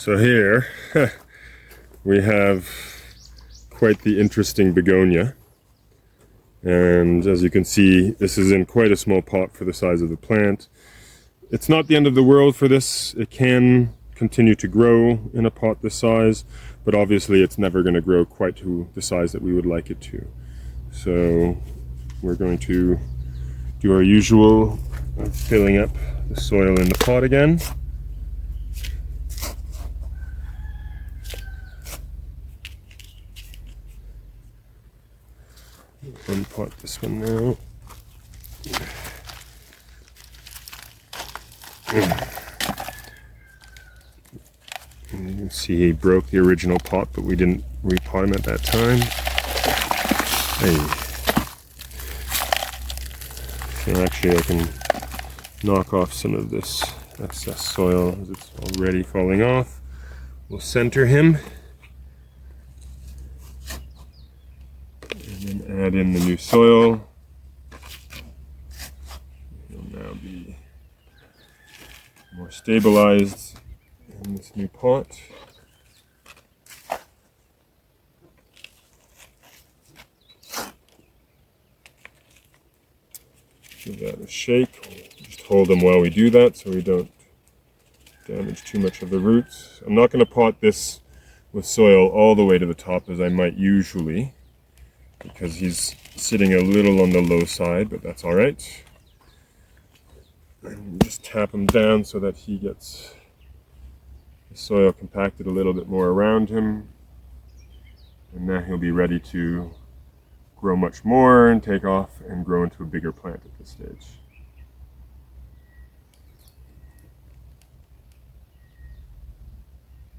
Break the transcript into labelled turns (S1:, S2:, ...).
S1: So here we have quite the interesting begonia, and as you can see, this is in quite a small pot for the size of the plant. It's not the end of the world for this. It can continue to grow in a pot this size, but obviously it's never going to grow quite to the size that we would like it to. So we're going to do our usual of filling up the soil in the pot again. Unpot this one now. And you can see he broke the original pot, but we didn't repot him at that time. Hey. So actually I can knock off some of this excess soil as it's already falling off. We'll center him. And then add in the new soil. He'll now be more stabilized in this new pot. Give that a shake. Just hold them while we do that so we don't damage too much of the roots. I'm not going to pot this with soil all the way to the top as I might usually, because he's sitting a little on the low side, but that's all right. And just tap him down so that he gets the soil compacted a little bit more around him, and then he'll be ready to grow much more and take off and grow into a bigger plant at this stage.